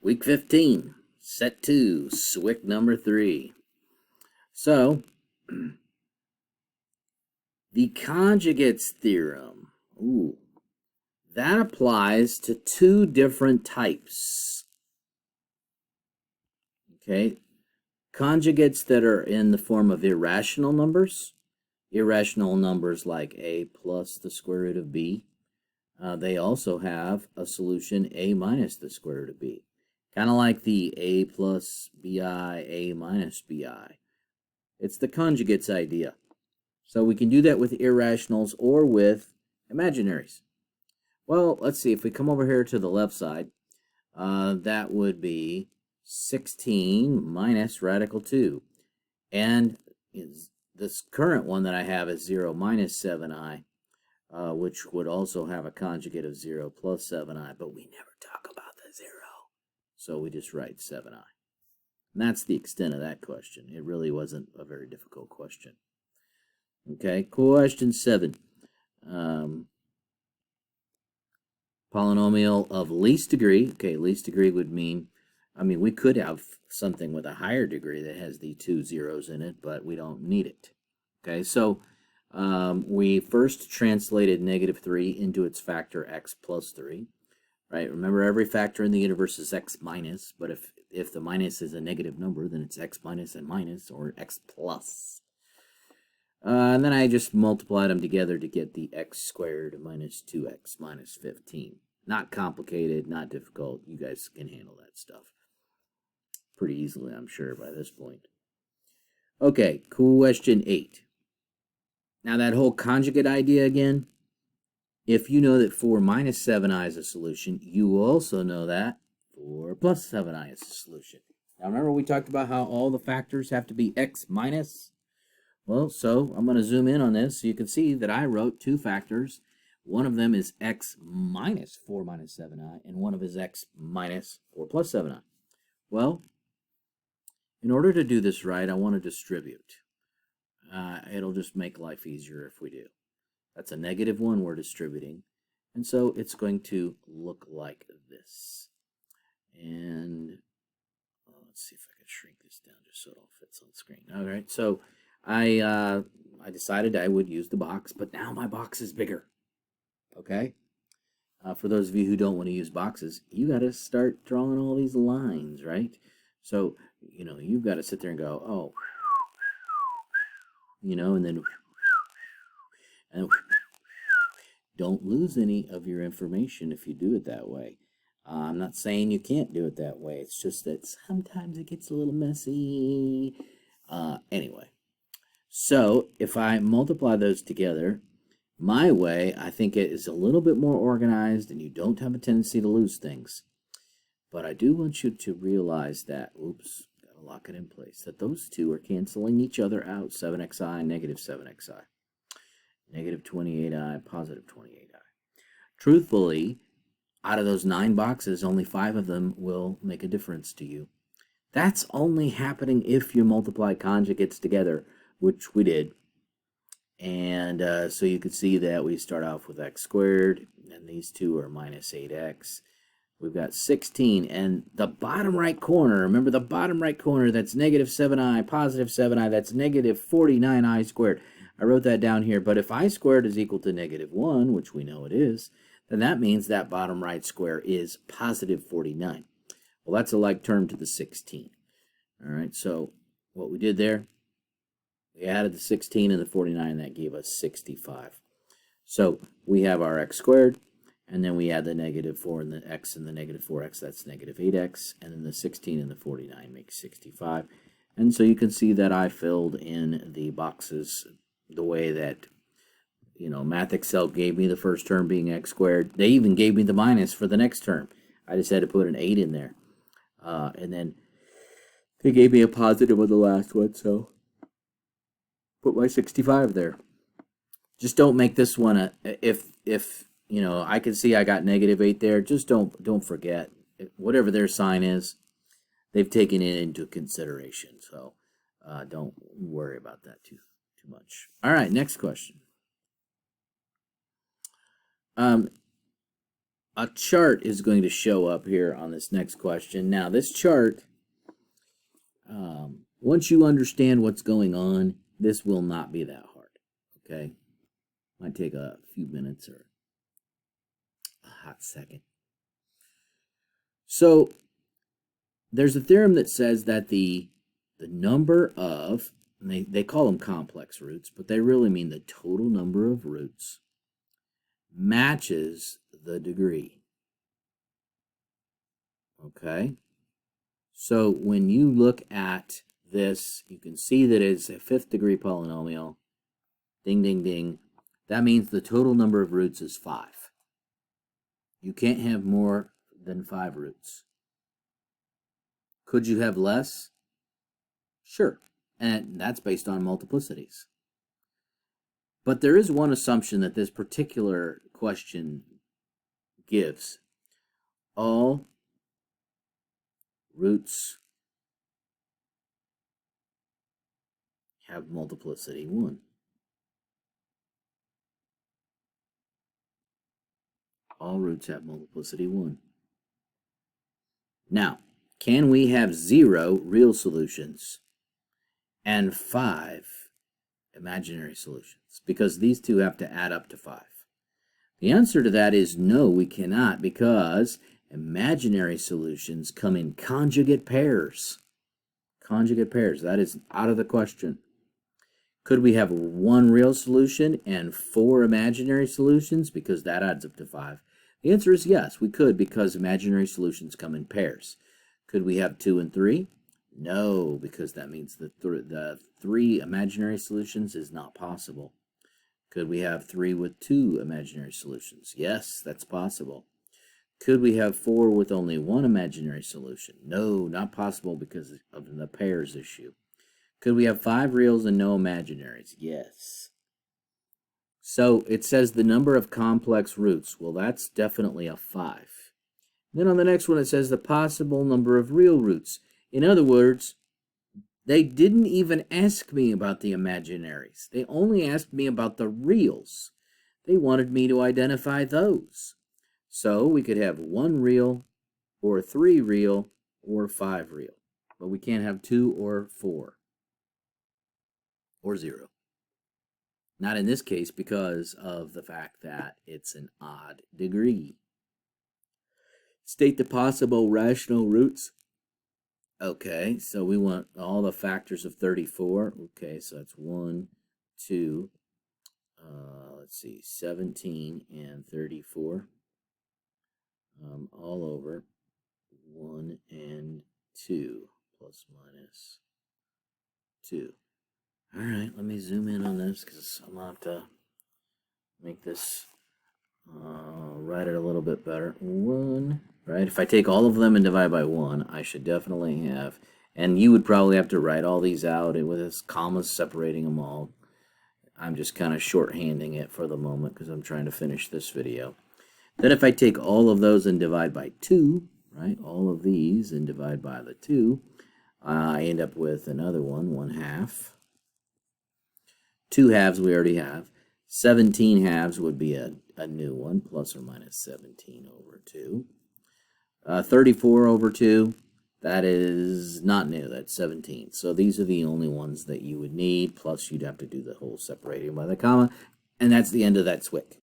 Week 15, set 2, SWYK number 3. So, the conjugates theorem, that applies to two different types. Okay, conjugates that are in the form of irrational numbers like a plus the square root of b. They also have a solution a minus the square root of b. Kind of like the a plus bi, a minus bi. It's the conjugates idea. So we can do that with irrationals or with imaginaries. Well, let's see. If we come over here to the left side, that would be 16 minus radical 2. And this current one that I have is 0 minus 7i, which would also have a conjugate of 0 plus 7i, but we never talk about the 0. So we just write 7i. And that's the extent of that question. It really wasn't a very difficult question. Okay, question 7. Polynomial of least degree. Okay, least degree would mean, we could have something with a higher degree that has the two zeros in it, but we don't need it. Okay, so we first translated -3 into its factor x plus 3. Right? Remember, every factor in the universe is x minus, but if the minus is a negative number, then it's x minus and minus, or x plus. And then I just multiplied them together to get the x squared minus 2x minus 15. Not complicated, not difficult. You guys can handle that stuff pretty easily, I'm sure, by this point. Okay, question 8. Now that whole conjugate idea again, if you know that 4 minus 7i is a solution, you also know that 4 plus 7i is a solution. Now remember we talked about how all the factors have to be x minus? Well, so I'm going to zoom in on this so you can see that I wrote two factors. One of them is x minus 4 minus 7i, and one of is x minus 4 plus 7i. Well, in order to do this right, I want to distribute. It'll just make life easier if we do. That's a -1 we're distributing. And so it's going to look like this. And let's see if I can shrink this down just so it all fits on screen. All right, so I decided I would use the box, but now my box is bigger. Okay? For those of you who don't want to use boxes, you got to start drawing all these lines, right? So, you've got to sit there and go, oh, and then, and don't lose any of your information if you do it that way. I'm not saying you can't do it that way. It's just that sometimes it gets a little messy. Anyway, so if I multiply those together, my way, I think it is a little bit more organized and you don't have a tendency to lose things. But I do want you to realize that, gotta lock it in place, that those two are canceling each other out. 7xi, -7xi. -28i, +28i. Truthfully, out of those 9 boxes, only 5 of them will make a difference to you. That's only happening if you multiply conjugates together, which we did. And so you can see that we start off with x squared, and these two are -8x. We've got 16, and the bottom right corner, remember the bottom right corner, that's -7i, +7i, that's -49i squared. I wrote that down here, but if I squared is equal to -1, which we know it is, then that means that bottom right square is +49. Well, that's a like term to the 16. All right, so what we did there, we added the 16 and the 49, and that gave us 65. So we have our x squared, and then we add the -4 and the x and the -4x, that's -8x, and then the 16 and the 49 makes 65. And so you can see that I filled in the boxes the way that, Math Excel gave me the first term being x squared. They even gave me the minus for the next term. I just had to put an 8 in there. And then they gave me a positive on the last one, so put my 65 there. Just don't make this one if I can see I got -8 there, just don't forget. Whatever their sign is, they've taken it into consideration. So don't worry about that too much. All right, next question. a chart is going to show up here on this next question. Now, this chart, once you understand what's going on, this will not be that hard, okay? Might take a few minutes or a hot second. So, there's a theorem that says that the number of, and they call them complex roots, but they really mean the total number of roots matches the degree. Okay? So when you look at this, you can see that it's a fifth degree polynomial. Ding, ding, ding. That means the total number of roots is 5. You can't have more than 5 roots. Could you have less? Sure. And that's based on multiplicities. But there is one assumption that this particular question gives. All roots have multiplicity 1. All roots have multiplicity 1. Now, can we have 0 real solutions and 5 imaginary solutions? Because these two have to add up to 5. The answer to that is no, we cannot, because imaginary solutions come in conjugate pairs. Conjugate pairs, that is out of the question. Could we have 1 real solution and 4 imaginary solutions? Because that adds up to 5. The answer is yes, we could, because imaginary solutions come in pairs. Could we have 2 and 3? No, because that means the 3 imaginary solutions is not possible. Could we have 3 with 2 imaginary solutions? Yes, that's possible. Could we have 4 with only 1 imaginary solution? No, not possible because of the pairs issue. Could we have 5 reals and no imaginaries? Yes. So it says the number of complex roots. Well, that's definitely a 5. Then on the next one, it says the possible number of real roots. In other words, they didn't even ask me about the imaginaries. They only asked me about the reals. They wanted me to identify those. So we could have 1 real, or 3 real, or 5 real. But we can't have 2 or 4, or 0. Not in this case because of the fact that it's an odd degree. State the possible rational roots. Okay, so we want all the factors of 34. Okay, so that's 1, 2, let's see, 17 and 34. All over 1 and 2 plus minus 2. All right, let me zoom in on this because I'm going to have to make this write it a little bit better. 1, right? If I take all of them and divide by 1, I should definitely have, and you would probably have to write all these out with this commas separating them all. I'm just kind of shorthanding it for the moment because I'm trying to finish this video. Then if I take all of those and divide by 2, right? All of these and divide by the 2, I end up with another one, 1/2. 2 halves we already have. 17 halves would be a new one, plus or minus 17 over 2. 34 over 2, that is not new, that's 17. So these are the only ones that you would need, plus you'd have to do the whole separating by the comma, and that's the end of that SWYK.